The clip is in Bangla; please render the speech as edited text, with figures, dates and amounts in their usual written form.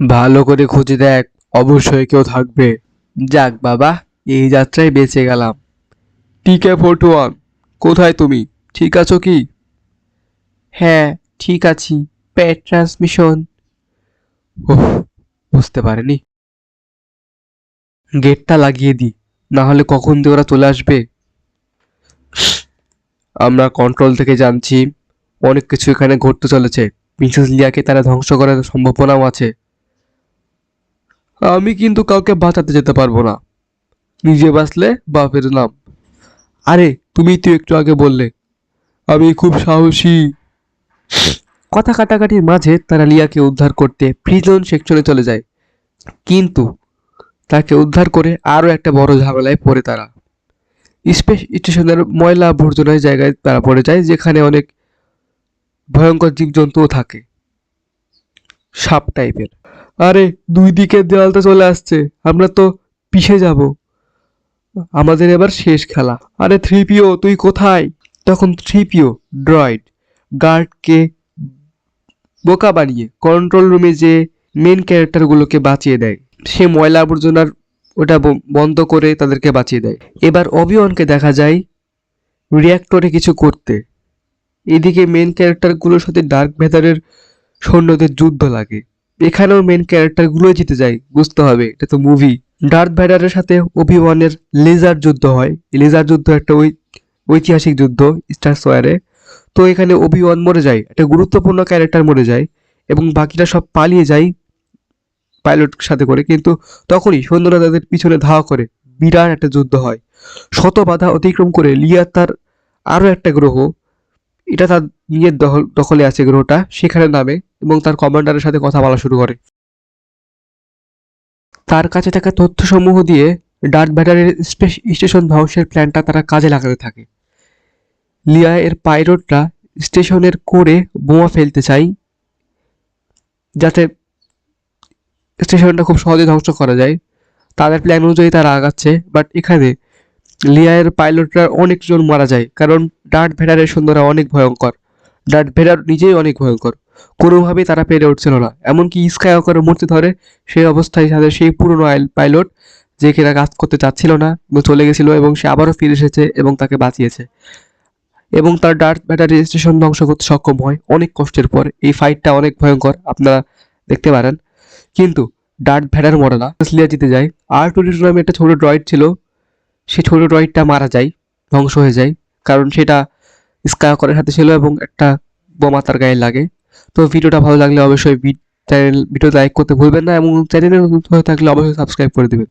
ভালো করে খুঁজে দেখ, অবশ্যই কেউ থাকবে। যাক বাবা, এই যাত্রায় বেঁচে গেলাম। টিকে 41, কোথায় তুমি? ঠিক আছো কি? হ্যাঁ, ঠিক আছি। পেট ট্রান্সমিশন। ওহ, বুঝতে পারিনি। গেটটা লাগিয়ে দি, না হলে কখন দিয়ে ওরা চলে আসবে। আমরা কন্ট্রোল থেকে জানছি অনেক কিছু এখানে ঘটতে চলেছে। মিসেস লিয়াকে তারা ধ্বংস করার সম্ভাবনাও আছে। আমি কিন্তু কাউকে বাঁচাতে যেতে পারবো না। নিজে বাঁচলে বাপের নাম। আরে, তুমি তো একটু আগে বললে আমি খুব সাহসী। কথা কাটাকাটির মাঝে তারা লিয়াকে উদ্ধার করতে প্রিজন সেকশনে চলে যায়, কিন্তু তাকে উদ্ধার করে আরও একটা বড় ঝামেলায় পড়ে তারা। স্পেস স্টেশনের ময়লা আবর্জনার জায়গায় তারা পড়ে যায়, যেখানে অনেক ভয়ঙ্কর জীবজন্তুও থাকে, সাপ টাইপের। আরে, দুই দিকের দেওয়াল তো চলে আসছে, আমরা তো পিষে যাব। আমাদের এবার শেষ খেলা। আরে থ্রিপিও, তুই কোথায়? তখন থ্রিপিও ড্রয়েড গার্ডকে বোকা বানিয়ে কন্ট্রোল রুমে যে মেন ক্যারেক্টারগুলোকে বাঁচিয়ে দেয়। সে ময়লা আবর্জনার ওটা বন্ধ করে তাদেরকে বাঁচিয়ে দেয়। এবার অবিওয়ানকে দেখা যায় রিয়াক্টরে কিছু করতে। এদিকে মেন ক্যারেক্টারগুলোর সাথে ডার্ক ভেদারের সৈন্যদের যুদ্ধ লাগে। এখানেও মেন ক্যারেক্টারগুলোই জিতে যায়, বুঝতে হবে, এটা তো মুভি। ডার্থ ভ্যাডারের সাথে ওবি-ওয়ানের লেজার যুদ্ধ হয়। এই লেজার যুদ্ধ একটা ঐতিহাসিক যুদ্ধ স্টার ওয়ারে। তো এখানে ওবি-ওয়ান মরে যায়, একটা গুরুত্বপূর্ণ ক্যারেক্টার মরে যায়, এবং বাকিরা সব পালিয়ে যায় পাইলট সাথে করে। কিন্তু তখনই সৈন্যরা তাদের পিছনে ধাওয়া করে বিরাট একটা যুদ্ধ হয়। শত বাধা অতিক্রম করে লিয়া তার আরও একটা গ্রহ, এটা তার নিজের দখলে আছে গ্রহটা, সেখানে নামে এবং তার কমান্ডারের সাথে কথা বলা শুরু করে। তার কাছে থাকা তথ্যসমূহ দিয়ে ডার্থ ভ্যাডারের স্পেস স্টেশন ধ্বংসের প্ল্যানটা তারা কাজে লাগাতে থাকে। লিয়া এর পাইলটরা স্টেশনের কোরে বোমা ফেলতে চায়, যাতে স্টেশনটা খুব সহজে ধ্বংস করা যায়। তাদের প্ল্যান অনুযায়ী তারা আগাচ্ছে, বাট এখানে লিয়ার পাইলটরা অনেকজন মারা যায়, কারণ ডার্থ ভেডারের সৈন্যরা অনেক ভয়ঙ্কর। ডার্থ ভেডার নিজেই অনেক ভয়ঙ্কর। কোনোভাবেই তারা পেরে উঠছিল না, এমনকি স্কাই ওয়াকারও মরতে ধরে। সেই অবস্থায় তাদের সেই পুরনো পাইলট, যে কিনা কাজ করতে চাচ্ছিল না এবং চলে গেছিল, এবং সে আবারও ফিরে এসেছে এবং তাকে বাঁচিয়েছে, এবং তার ডার্থ ভেডারের স্টেশন ধ্বংস করতে সক্ষম হয় অনেক কষ্টের পর। এই ফাইটটা অনেক ভয়ঙ্কর, আপনারা দেখতে পারেন। কিন্তু ডার্থ ভেডার মরে না, লিয়া জিতে যায়। R22 নামে একটা ছোট ড্রয়েড ছিল, সেই ছোট ড্রয়েডটা মারা যায়, ধ্বংস হয়ে যায়, কারণ সেটা স্কাইওয়াকারের হাতে ছিল এবং একটা বোমা তার গায়ে লাগে। তো ভিডিওটা ভালো লাগলে অবশ্যই ভিডিও লাইক করতে ভুলবেন না, এবং চ্যানেলে নতুন হয়ে থাকলে অবশ্যই সাবস্ক্রাইব করে দিবেন।